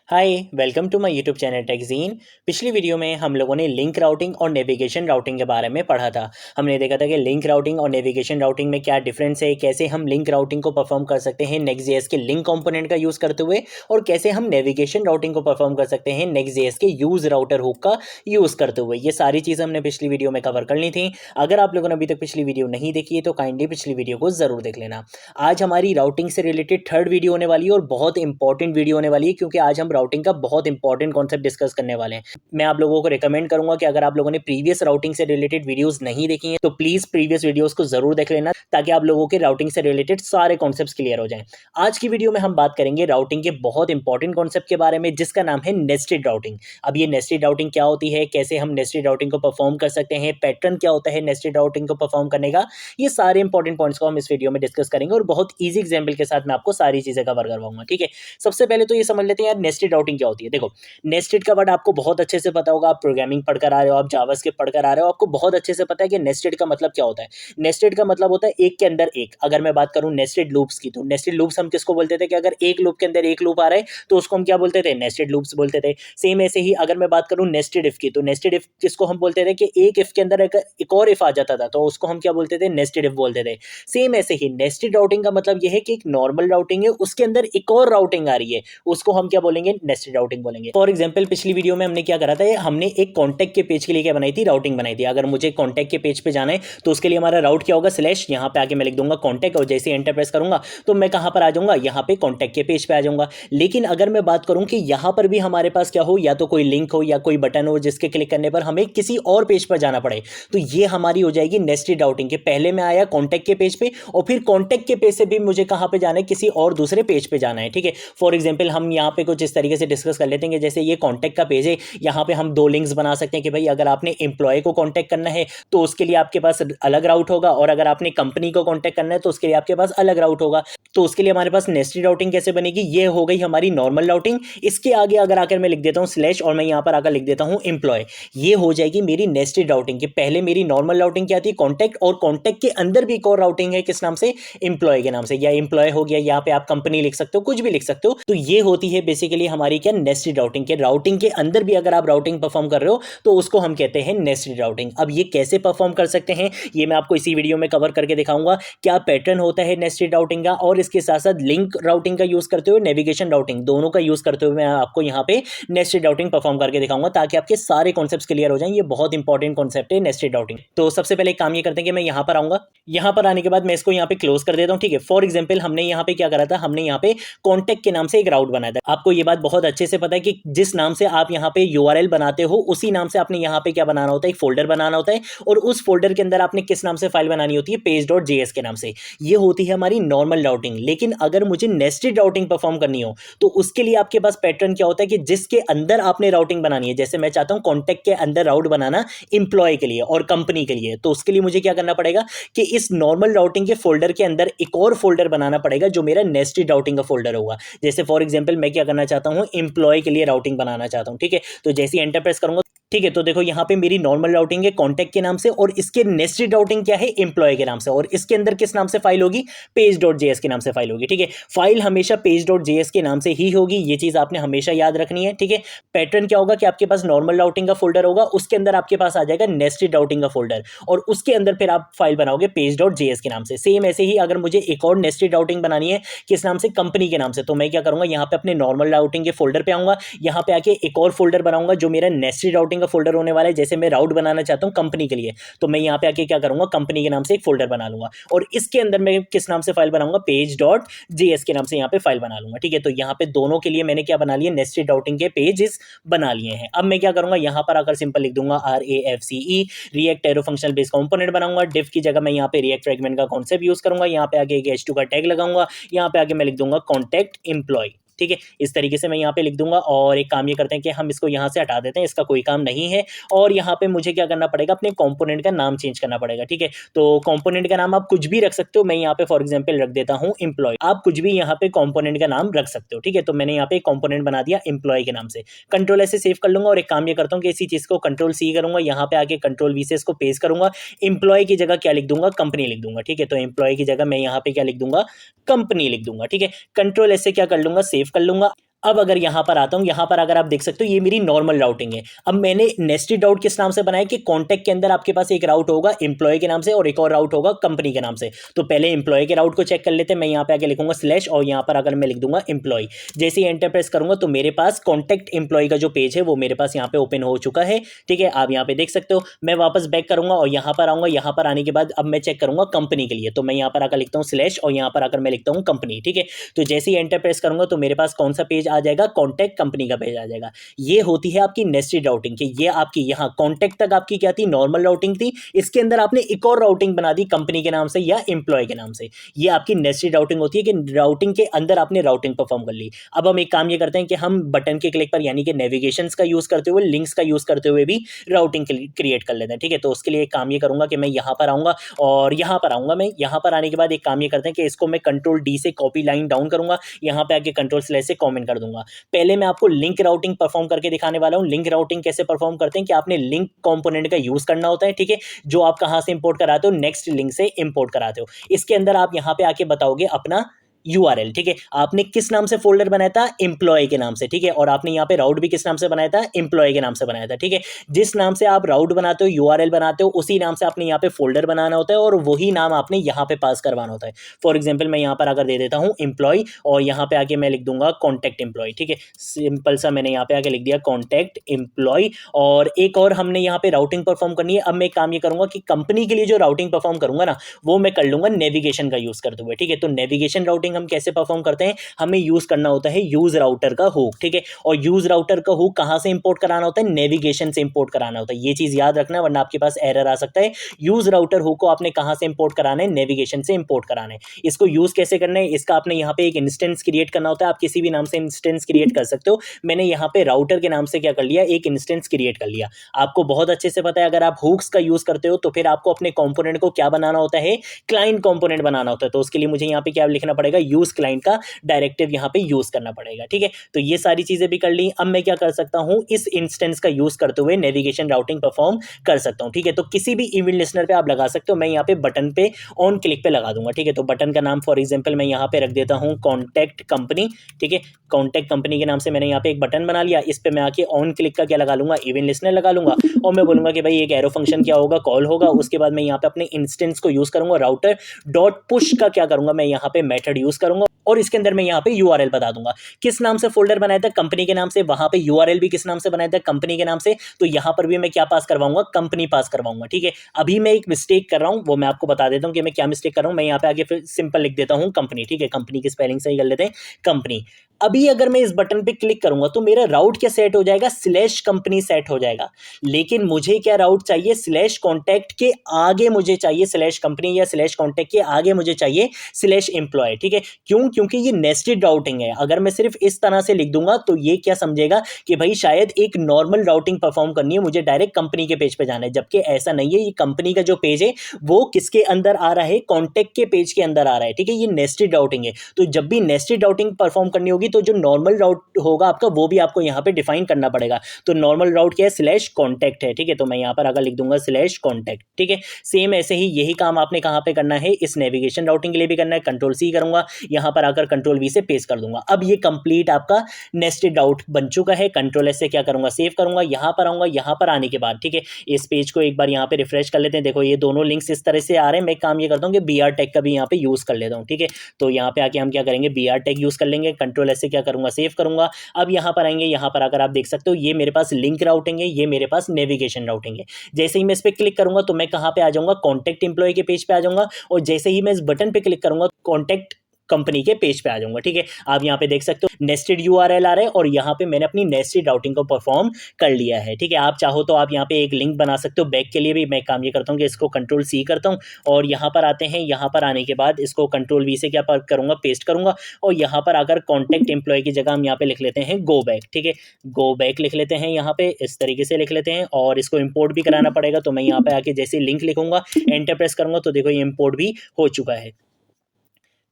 Hi welcome to my YouTube channel टेकजीन। पिछली video में हम लोगों ने लिंक राउटिंग और नेविगेशन राउटिंग के बारे में पढ़ा था। हमने देखा था कि लिंक राउटिंग और नेविगेशन राउटिंग में क्या डिफरेंस है, कैसे हम लिंक राउटिंग को परफॉर्म कर सकते हैं नेक्स्ट.जेएस के लिंक कंपोनेंट का यूज़ करते हुए, और कैसे हम नेविगेशन राउटिंग को परफॉर्म कर सकते हैं नेक्स्ट.जेएस के यूज़ राउटर हुक का यूज़ करते हुए। ये सारी चीज़ हमने पिछली वीडियो में कवर कर ली थी। अगर आप लोगों ने अभी तक पिछली वीडियो नहीं देखी है तो काइंडली पिछली वीडियो को ज़रूर देख लेना। आज हमारी राउटिंग से रिलेटेड थर्ड वीडियो होने वाली है और बहुत इंपॉर्टेंट वीडियो होने वाली है, क्योंकि आज हम राउटिंग का बहुत इंपॉर्टेंट कॉन्सेप्ट डिस्कस करने वाले हैं। मैं आप लोगों को रिकमेंड करूंगा कि अगर आप लोगों ने प्रीवियस राउटिंग से रिलेटेड वीडियोस नहीं देखी हैं तो प्लीज प्रीवियस वीडियोस को जरूर देख लेना, ताकि आप लोगों के राउटिंग से रिलेटेड सारे कॉन्सेप्ट्स क्लियर हो जाएं। आज की वीडियो में हम बात करेंगे राउटिंग के बहुत इंपॉर्टेंट कॉन्सेप्ट के बारे में, जिसका नाम है नेस्टेड राउटिंग। अब ये नेस्टेड राउटिंग क्या होती है, कैसे हम नेस्टेड राउटिंग को परफॉर्म कर सकते हैं, पैटर्न क्या होता है नेस्टेड राउटिंग को परफॉर्म करने का, ये सारे इंपॉर्टेंट पॉइंट्स को हम इस वीडियो में डिस्कस करेंगे और बहुत ईजी एग्जाम्पल के साथ मैं आपको सारी चीजें कवर करवाऊंगा। ठीक है, सबसे पहले तो ये समझ लेते हैं यार नेस्टेड राउटिंग क्या होती है। देखो, नेस्टेड का वर्ड आपको बहुत अच्छे से पता होगा, आप प्रोग्रामिंग पढ़कर आ रहे हो, आप जावास्क्रिप्ट पढ़कर आ रहे हो, आपको बहुत अच्छे से पता है कि नेस्टेड का मतलब क्या होता है। नेस्टेड का मतलब होता है एक के अंदर एक। अगर मैं बात करूं नेस्टेड लूप्स की, तो नेस्टेड लूप्स हम किसको बोलते थे कि अगर एक लूप के अंदर एक लूप आ रहा है तो उसको हम क्या बोलते थे, नेस्टेड लूप्स बोलते थे। सेम ऐसे ही अगर मैं बात करूं नेस्टेड इफ की, तो नेस्टेड इफ किसको हम बोलते थे कि एक इफ के अंदर एक और इफ आ जाता था तो उसको हम क्या बोलते थे, नेस्टेड इफ बोलते थे। सेम ऐसे ही नेस्टेड राउटिंग का मतलब यह है कि एक नॉर्मल राउटिंग है, उसके अंदर एक और राउटिंग आ रही है, उसको हम क्या बोलेंगे, नेस्टेड राउटिंग बोलेंगे। फॉर एग्जांपल पिछली वीडियो में हमने क्या करा था, हमने एक कॉन्टैक्ट के पेज के लिए क्या बनाई थी, राउटिंग बनाई थी। अगर मुझे कॉन्टैक्ट के पेज पे जाना है तो उसके लिए हमारा राउट क्या होगा, स्लैश, यहाँ पे आके मैं लिख दूंगा कॉन्टैक्ट, और जैसे एंटर प्रेस करूंगा तो मैं कहां पर आ जाऊंगा, यहाँ पे कॉन्टैक्ट के पेज पे आ जाऊंगा। लेकिन अगर मैं बात करूं कि यहां पर भी हमारे पास क्या हो, या तो कोई लिंक हो या कोई बटन हो जिसके क्लिक करने पर हमें किसी और पेज पर जाना पड़े, तो ये हमारी हो जाएगी नेस्टेड राउटिंग के पहले मैं आया कॉन्टैक्ट के पेज पे और फिर कॉन्टैक्ट के पेज से भी मुझे कहां पे जाना है, किसी और दूसरे पेज पे जाना है। ठीक है, फॉर एग्जाम्पल हम यहाँ पे कुछ इस तरीके से डिस्कस कर लेते हैं, जैसे ये कॉन्टैक्ट का पेज है, यहाँ पे हम दो लिंक्स बना सकते हैं कि भाई अगर आपने एम्प्लॉय को कांटेक्ट करना है तो उसके लिए आपके पास अलग राउट होगा, और अगर आपने कंपनी को कांटेक्ट करना है तो उसके लिए आपके पास अलग राउट होगा। तो उसके लिए हमारे पास नेस्टेड राउटिंग कैसे बनेगी, ये हो गई हमारी नॉर्मल राउटिंग। इसके आगे अगर आकर मैं लिख देता हूं स्लैश और मैं यहां पर आकर लिख देता हूं एम्प्लॉय, ये हो जाएगी मेरी नेस्टेड राउटिंग के पहले मेरी नॉर्मल राउटिंग क्या थी, कॉन्टैक्ट, और कॉन्टैक्ट के अंदर भी एक और राउटिंग है, किस नाम से, एम्प्लॉय के नाम से, या एम्प्लॉय हो गया, यहाँ पे आप कंपनी लिख सकते हो, कुछ भी लिख सकते हो। तो ये होती है बेसिकली हमारी क्या, नेस्टेड राउटिंग के। राउटिंग के अंदर भी अगर आप राउटिंग परफॉर्म कर रहे हो तो उसको हम कहते हैं नेस्टेड राउटिंग। अब ये कैसे परफॉर्म कर सकते हैं ये मैं आपको इसी वीडियो में कवर करके दिखाऊंगा, क्या पैटर्न होता है नेस्टेड राउटिंग का, और इसके साथ साथ लिंक राउटिंग का यूज करते हुए नेविगेशन राउटिंग, दोनों का यूज करते हुए मैं आपको यहाँ पे नेस्टेड राउटिंग परफॉर्म करके दिखाऊंगा, ताकि आपके सारे कॉन्सेप्ट्स क्लियर हो जाएं। ये बहुत इंपॉर्टेंट कॉन्सेप्ट है नेस्टेड राउटिंग। तो सबसे पहले एक काम ये करते हैं कि मैं यहाँ पर आऊंगा, यहाँ पर आने के बाद मैं इसको यहाँ पे क्लोज कर देता हूँ। ठीक है, फॉर एग्जाम्पल हमने यहाँ पे क्या करा था, हमने यहाँ पे कॉन्टैक्ट के नाम से एक राउट बनाया था। आपको ये बात बहुत अच्छे से पता है कि जिस नाम से आप यहाँ पे यूआरएल बनाते हो उसी नाम से आपने यहाँ पे क्या बनाना होता है, एक फोल्डर बनाना होता है, और उस फोल्डर के अंदर आपने किस नाम से फाइल बनानी होती है, page.js के नाम से। ये होती है हमारी नॉर्मल राउटिंग। लेकिन अगर मुझे नेस्टेड राउटिंग परफॉर्म करनी हो तो उसके लिए आपके पास पैटर्न क्या होता है कि जिसके अंदर आपने राउटिंग बनानी है, जैसे मैं चाहता हूं कॉन्टैक्ट के अंदर राउट बनाना इंप्लॉय के लिए और कंपनी के लिए, तो उसके लिए मुझे क्या करना पड़ेगा कि इस नॉर्मल राउटिंग के फोल्डर के अंदर एक और फोल्डर बनाना पड़ेगा जो मेरा नेस्टेड राउटिंग का फोल्डर होगा। जैसे फॉर एग्जाम्पल मैं क्या करना चाहता हूं, इंप्लॉय के लिए राउटिंग बनाना चाहता हूं। ठीक है, तो जैसे एंटर प्रेस करूंगा, ठीक है, तो देखो यहाँ पे मेरी नॉर्मल राउटिंग है कॉन्टैक्ट के नाम से, और इसके नेस्टेड राउटिंग क्या है, एम्प्लॉय के नाम से, और इसके अंदर किस नाम से फाइल होगी, page.js के नाम से फाइल होगी। ठीक है, फाइल हमेशा page.js के नाम से ही होगी, ये चीज आपने हमेशा याद रखनी है। ठीक है, पैटर्न क्या होगा कि आपके पास नॉर्मल राउटिंग का फोल्डर होगा, उसके अंदर आपके पास आ जाएगा नेस्टेड राउटिंग का फोल्डर, और उसके अंदर फिर आप फाइल बनाओगे page.js के नाम से। सेम ऐसे ही अगर मुझे एक और नेस्टेड राउटिंग बनानी है किस नाम से, कंपनी के नाम से, तो मैं क्या करूंगा, यहाँ पे अपने नॉर्मल राउटिंग के फोल्डर पे आऊंगा, यहाँ पे आके एक और फोल्डर बनाऊंगा जो मेरा नेस्टेड राउटिंग का फोल्डर होने वाला है। जैसे मैं राउट बनाना चाहता हूं कंपनी के लिए, तो मैं यहाँ पे आके क्या करूंगा, कंपनी के नाम से एक फोल्डर बना लूंगा, और इसके अंदर मैं किस नाम से फाइल बनाऊंगा, page.js के नाम से यहाँ पे फाइल बना लूंगा। ठीक है, तो यहाँ पे दोनों के लिए मैंने क्या बना लिया, नेस्टेड राउटिंग के पेजेस बना लिए हैं। अब मैं क्या करूंगा, यहाँ पर आकर सिंपल लिख दूंगा RAFCE, react arrow functional base component बनाऊंगा। डिफ की जगह मैं यहाँ पे रिएक्ट फ्रेगमेंट का कॉन्सेप्ट यूज करूंगा, यहाँ पे आगे एक H2 का टैग लगाऊंगा, यहाँ पे आगे मैं लिख दूंगा कॉन्टैक्ट एम्प्लॉय। ठीक है, इस तरीके से मैं यहाँ पे लिख दूंगा, और एक काम ये करते हैं कि हम इसको यहाँ से हटा देते हैं, इसका कोई काम नहीं है। और यहाँ पे मुझे क्या करना पड़ेगा, अपने कंपोनेंट का नाम चेंज करना पड़ेगा। ठीक है, तो कंपोनेंट का नाम आप कुछ भी रख सकते हो, मैं यहाँ पे फॉर एग्जांपल रख देता हूँ एम्प्लॉय, आप कुछ भी यहाँ पे कंपोनेंट का नाम रख सकते हो। ठीक है, तो मैंने यहाँ पे कंपोनेंट बना दिया एम्प्लॉय के नाम से, कंट्रोल ऐसे सेव कर लूंगा, और एक काम ये करता हूँ कि इसी चीज को कंट्रोल C करूंगा, यहाँ पे आके कंट्रोल V से इसको पेस्ट करूंगा, एम्प्लॉय की जगह क्या लिख दूंगा, कंपनी लिख दूंगा। ठीक है, तो एम्प्लॉय की जगह मैं यहाँ पे क्या लिख दूंगा, कंपनी लिख दूंगा। ठीक है, कंट्रोल ऐसे क्या कर लूंगा, सेव कर लूंगा। अब अगर यहाँ पर आता हूँ, यहाँ पर अगर आप देख सकते हो ये मेरी नॉर्मल राउटिंग है। अब मैंने नेस्टेड राउट किस नाम से बनाया कि कॉन्टैक्ट के अंदर आपके पास एक राउट होगा एम्प्लॉय के नाम से और एक और राउट होगा कंपनी के नाम से। तो पहले एम्प्लॉय के राउट को चेक कर लेते हैं। मैं यहाँ पे आके लिखूंगा स्लैश और यहाँ पर अगर मैं लिख दूंगा एम्प्लॉय, जैसे ही एंटर प्रेस करूंगा तो मेरे पास कॉन्टैक्ट एम्प्लॉय का जो पेज है वो मेरे पास यहाँ पे ओपन हो चुका है। ठीक है, आप यहाँ पे देख सकते हो। मैं वापस बैक करूंगा और यहाँ पर आऊंगा। यहाँ पर आने के बाद अब मैं चेक करूंगा कंपनी के लिए, तो मैं यहाँ पर आकर लिखता हूँ स्लैश और यहाँ पर आकर मैं लिखता हूँ कंपनी। ठीक है, तो जैसे ही एंटर प्रेस करूंगा तो मेरे पास कौन सा पेज आ जाएगा, कॉन्टैक्ट कंपनी का पेज आ जाएगा। ये होती है आपकी नेस्टेड राउटिंग की। ये आपकी यहाँ कॉन्टैक्ट तक आपकी क्या थी, नॉर्मल राउटिंग थी। इसके अंदर आपने एक और राउटिंग बना दी कंपनी के नाम से या एम्प्लॉय के नाम से। ये आपकी नेस्टेड राउटिंग होती है कि राउटिंग के अंदर आपने राउटिंग परफॉर्म कर ली। अब हम एक काम ये करते हैं कि हम बटन के क्लिक पर यानी कि नेविगेशंस का यूज करते हुए, लिंक्स का यूज करते हुए भी राउटिंग क्रिएट कर लेते हैं। ठीक है, तो उसके लिए एक काम ये करूंगा कि मैं यहाँ पर आऊंगा और यहाँ पर आऊंगा। मैं यहाँ पर आने के बाद एक काम ये करते हैं कि इसको मैं कंट्रोल डी से कॉपी लाइन डाउन करूंगा, यहाँ पे आके कंट्रोल स्लैश से कमेंट कर दूंगा। पहले मैं आपको लिंक राउटिंग परफॉर्म करके दिखाने वाला हूँ। लिंक राउटिंग कैसे परफॉर्म करते हैं कि आपने लिंक कंपोनेंट का यूज करना होता है। ठीक है, जो आप कहाँ से इंपोर्ट कराते हो, नेक्स्ट लिंक से इंपोर्ट कराते हो। इसके अंदर आप यहाँ पे आके बताओगे अपना यूआरएल। ठीक है, आपने किस नाम से फोल्डर बनाया था, एम्प्लॉय के नाम से। ठीक है, और आपने यहाँ पे राउट भी किस नाम से बनाया था, एम्प्लॉय के नाम से बनाया था। ठीक है, जिस नाम से आप राउट बनाते हो, यूआरएल बनाते हो, उसी नाम से आपने यहाँ पे फोल्डर बनाना होता है और वही नाम आपने यहाँ पे पास करवाना होता है। फॉर एग्जाम्पल मैं यहाँ पर अगर दे देता हूँ एम्प्लॉय और यहाँ पे आके मैं लिख दूंगा कॉन्टैक्ट एम्प्लॉय। ठीक है, सिंपल सा मैंने यहाँ पे आके लिख दिया कॉन्टैक्ट एम्प्लॉय। और एक और हमने यहाँ पे राउटिंग परफॉर्म करनी है। अब मैं एक काम ये करूंगा कि कंपनी के लिए जो राउटिंग परफॉर्म करूंगा ना, वो मैं कर लूंगा नेविगेशन का यूज करते हुए। ठीक है, तो नेविगेशन राउटिंग हम कैसे परफॉर्म करते हैं, हमें यूज करना होता है यूज राउटर का हुक। ठीक है, और यूज राउटर का हुक कहां से इंपोर्ट कराना होता है, नेविगेशन से इंपोर्ट कराना होता है। ये चीज याद रखना वरना आपके पास एरर आ सकता है। यूज राउटर हुक को आपने कहां से इंपोर्ट कराना है, नेविगेशन से इंपोर्ट कराना है। इसको यूज कैसे करना है, इसका आपने यहाँ पे एक इंस्टेंस क्रिएट करना होता है। आप किसी भी नाम से इंस्टेंस क्रिएट कर सकते हो। मैंने यहाँ पे राउटर के नाम से क्या कर लिया, एक इंस्टेंस क्रिएट कर लिया। आपको बहुत अच्छे से पता है अगर आप हुक्स का यूज करते हो तो फिर आपको अपने कंपोनेंट को क्या बनाना होता है, क्लाइंट कंपोनेंट बनाना होता है। तो उसके लिए मुझे यहाँ पे क्या लिखना पड़ेगा, यूज क्लाइंट का डायरेक्टिव यहाँ पे यूज करना पड़ेगा। ठीक है, तो ये सारी चीजें भी कर ली। अब मैं क्या कर सकता हूँ, इस इंस्टेंस का यूज करते हुए नेविगेशन राउटिंग परफॉर्म कर सकता हूँ। ठीक है, तो किसी भी इवेंट लिस्नर पे आप लगा सकते हो। मैं यहाँ पे बटन पे ऑन क्लिक पे लगा दूंगा। ठीक है, तो बटन का नाम फॉर एग्जाम्पल मैं यहाँ पे रख देता हूँ कॉन्टैक्ट कंपनी। ठीक है, कॉन्टैक्ट कंपनी के नाम से मैंने यहाँ पे एक बटन बना लिया। इस पे मैं आके ऑन क्लिक का क्या लगा लूंगा, इवेंट लिस्नर लगा लूंगा और मैं बोलूंगा कि भाई एक एरो फंक्शन क्या होगा, कॉल होगा। उसके बाद मैं यहाँ पे अपने इंस्टेंस को यूज करूंगा, राउटर डॉट पुश का क्या करूंगा, मैं यहाँ पे मेथड यूज करूंगा और इसके अंदर मैं यहाँ पे यूआरएल बता दूंगा। किस नाम से फोल्डर बनाया था, कंपनी के नाम से। वहां पे यूआरएल भी किस नाम से बनाया था, कंपनी के नाम से। तो यहाँ पर भी मैं क्या पास करवाऊंगा, कंपनी पास करवाऊंगा। ठीक है, अभी मैं एक मिस्टेक कर रहा हूँ, वो मैं आपको बता देता हूँ कि मैं क्या मिस्टेक कर रहा हूँ। मैं यहाँ पे आगे फिर सिंपल लिख देता हूँ कंपनी। ठीक है, कंपनी की स्पेलिंग सही कर लेते हैं, कंपनी। अभी अगर मैं इस बटन पे क्लिक करूंगा तो मेरा राउट क्या सेट हो जाएगा, स्लैश कंपनी सेट हो जाएगा। लेकिन मुझे क्या राउट चाहिए, स्लैश कॉन्टैक्ट के आगे मुझे चाहिए स्लैश कंपनी या स्लैश कॉन्टैक्ट के आगे मुझे चाहिए स्लैश एम्प्लॉय। ठीक है, क्यों, क्योंकि ये नेस्टेड राउटिंग है। अगर मैं सिर्फ इस तरह से लिख दूंगा तो ये क्या समझेगा कि भाई शायद एक नॉर्मल राउटिंग परफॉर्म करनी है, मुझे डायरेक्ट कंपनी के पेज पे जाना है। जबकि ऐसा नहीं है, ये कंपनी का जो पेज है वो किसके अंदर आ रहा है, कॉन्टैक्ट के पेज के अंदर आ रहा है। ठीक है, ये नेस्टेड राउटिंग है। तो जब भी नेस्टेड राउटिंग परफॉर्म करनी होगी तो जो नॉर्मल राउट होगा आपका वो भी आपको यहाँ पे डिफाइन करना पड़ेगा। तो नॉर्मल राउट क्या है, स्लैश कॉन्टैक्ट है। ठीक है, तो मैं यहाँ पर अगर लिख दूंगा स्लैश कॉन्टैक्ट। ठीक है, सेम ऐसे ही यही काम आपने कहाँ पे करना है, इस नेविगेशन राउटिंग के लिए भी करना है। कंट्रोल सी करूंगा, यहाँ पर आकर कंट्रोल वी से पेस्ट कर दूंगा। अब ये कंप्लीट आपका नेस्टेड राउट बन चुका है। कंट्रोल एस से क्या करूंगा, सेव करूंगा, यहाँ पर आऊंगा। यहाँ पर आने के बाद ठीक है, इस पेज को एक बार यहाँ पे रिफ्रेश कर लेते हैं। देखो ये दोनों लिंक्स इस तरह से आ रहे हैं। मैं काम ये करता हूँ कि बी आर टेक का भी यहाँ पे यूज कर लेता हूँ। ठीक है, तो यहाँ पे आके हम क्या करेंगे, बी आर टेक यूज कर लेंगे। कंट्रोल एस से क्या करूंगा, सेव करूंगा। अब यहाँ पर आएंगे, यहाँ पर अगर आप देख सकते हो ये मेरे पास लिंक राउटिंग है, ये मेरे पास नेविगेशन राउटिंग है। जैसे ही मैं इस पर क्लिक करूंगा तो मैं कहाँ पे आ जाऊंगा, कॉन्टैक्ट एम्प्लॉय के पेज पे आ जाऊंगा। और जैसे ही मैं इस बटन पे क्लिक करूंगा कॉन्टैक्ट कंपनी के पेज पे आ जाऊंगा। ठीक है, आप यहाँ पे देख सकते हो नेस्टेड यूआरएल आ रहा है और यहाँ पे मैंने अपनी नेस्टेड राउटिंग को परफॉर्म कर लिया है। ठीक है, आप चाहो तो आप यहाँ पे एक लिंक बना सकते हो बैक के लिए भी। मैं काम ये करता हूँ कि इसको कंट्रोल सी करता हूँ और यहाँ पर आते हैं। यहाँ पर आने के बाद इसको कंट्रोल वी से क्या करूँगा, पेस्ट करूँगा और यहाँ पर अगर कॉन्टैक्ट एम्प्लॉय की जगह हम यहाँ पे लिख लेते हैं गो बैक। ठीक है, गो बैक लिख लेते हैं, यहाँ पे इस तरीके से लिख लेते हैं और इसको इम्पोर्ट भी कराना पड़ेगा। तो मैं यहाँ पे आके जैसे लिंक लिखूंगा, एंटर प्रेस करूंगा तो देखो ये इम्पोर्ट भी हो चुका है।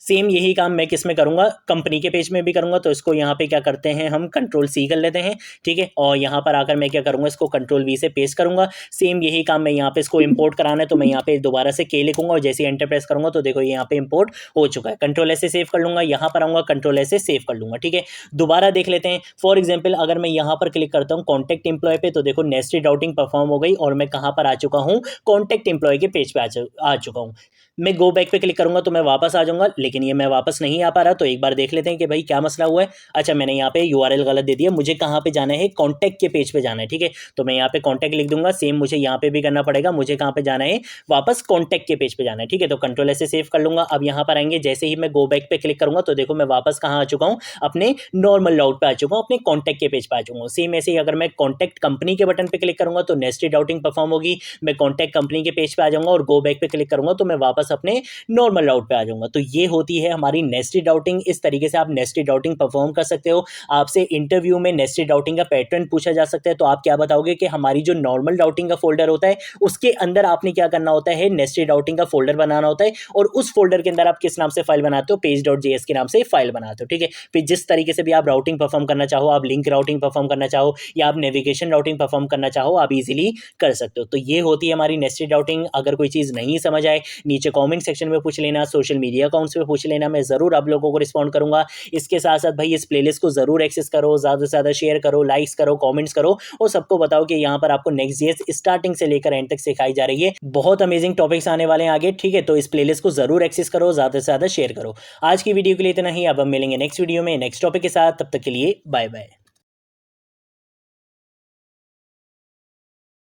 सेम यही काम मैं किस में करूँगा, कंपनी के पेज में भी करूँगा। तो इसको यहाँ पे क्या करते हैं, हम कंट्रोल सी कर लेते हैं, ठीक है। और यहाँ पर आकर मैं क्या करूँगा, इसको कंट्रोल वी से पेस्ट करूँगा। सेम यही काम मैं यहाँ पे इसको इंपोर्ट कराना है, तो मैं यहाँ पे दोबारा से के लिखूंगा और जैसे एंटर प्रेस करूँगा तो देखो यहाँ पे इंपोर्ट हो चुका है। कंट्रोल एस से सेव कर लूँगा, यहाँ पर आऊँगा कंट्रोल एस से सेव कर लूँगा, ठीक है। दोबारा देख लेते हैं। फॉर एग्जाम्पल अगर मैं यहाँ पर क्लिक करता हूँ कॉन्टैक्ट एम्प्लॉय पे, तो देखो नेस्टेड राउटिंग परफॉर्म हो गई और मैं कहाँ पर आ चुका हूँ, कॉन्टैक्ट एम्प्लॉय के पेज पे आ चुका हूँ। मैं गो बैक पे क्लिक करूंगा तो मैं वापस आ जाऊंगा, लेकिन ये मैं वापस नहीं आ पा रहा। तो एक बार देख लेते हैं कि भाई क्या मसला हुआ है। अच्छा, मैंने यहाँ पे यूआरएल गलत दे दिया, मुझे कहाँ पे जाना है, कॉन्टैक्ट के पेज पे जाना है, ठीक है। तो मैं यहाँ पे कॉन्टैक्ट लिख दूंगा। सेम मुझे यहाँ पे भी करना पड़ेगा, मुझे कहाँ पे जाना है, वापस कॉन्टैक्ट के पेज पे जाना है, ठीक है। तो कंट्रोल ऐसे सेव कर लूंगा। अब यहाँ पर आएंगे, जैसे ही मैं गो बैक पे क्लिक करूंगा तो देखो मैं वापस कहाँ आ चुका हूँ, अपने नॉर्मल राउट पे आ चुका हूँ, अपने कॉन्टैक्ट के पेज पे आ चुका हूँ। सेम ऐसे ही अगर मैं कॉन्टैक्ट कंपनी के बटन पे क्लिक करूंगा तो नेस्टेड राउटिंग परफॉर्म होगी, मैं कॉन्टैक्ट कंपनी के पेज पे आ जाऊंगा और गो बैक पे क्लिक करूंगा तो मैं वापस अपने नॉर्मल राउट पे आ जाऊंगा। तो ये होती है हमारी नेस्टेड राउटिंग। इस तरीके से आप नेस्टेड राउटिंग परफॉर्म कर सकते हो। आपसे इंटरव्यू में नेस्टेड राउटिंग का पैटर्न पूछा जा सकता है, तो आप क्या बताओगे कि हमारी जो नॉर्मल राउटिंग का फोल्डर होता है उसके अंदर आपने क्या करना होता है, नेस्टेड राउटिंग का फोल्डर बनाना होता है और उस फोल्डर के अंदर आप किस नाम से फाइल बनाते हो, पेज.js के नाम से फाइल बनाते हो, ठीक है। फिर जिस तरीके से भी आप राउटिंग परफॉर्म करना चाहो, आप लिंक राउटिंग परफॉर्म करना चाहो या आप नेविगेशन राउटिंग परफॉर्म करना चाहो, आप इजीली कर सकते हो। तो ये होती है हमारी नेस्टेड राउटिंग। अगर कोई चीज़ नहीं समझ आए नीचे कमेंट सेक्शन में पूछ लेना, सोशल मीडिया अकाउंट्स पे पूछ लेना, मैं ज़रूर आप लोगों को रिस्पॉन्ड करूंगा। इसके साथ साथ भाई इस प्लेलिस्ट को ज़रूर एक्सेस करो, ज़्यादा से ज़्यादा शेयर करो, लाइक्स करो, कमेंट्स करो और सबको बताओ कि यहाँ पर आपको नेक्स्ट.js स्टार्टिंग से लेकर एंड तक सिखाई जा रही है। बहुत अमेजिंग टॉपिक्स आने वाले हैं आगे, ठीक है। तो इस प्लेलिस्ट को ज़रूर एक्सेस करो, ज़्यादा से ज़्यादा शेयर करो। आज की वीडियो के लिए इतना ही। अब हम मिलेंगे नेक्स्ट वीडियो में नेक्स्ट टॉपिक के साथ। तब तक के लिए बाय बाय।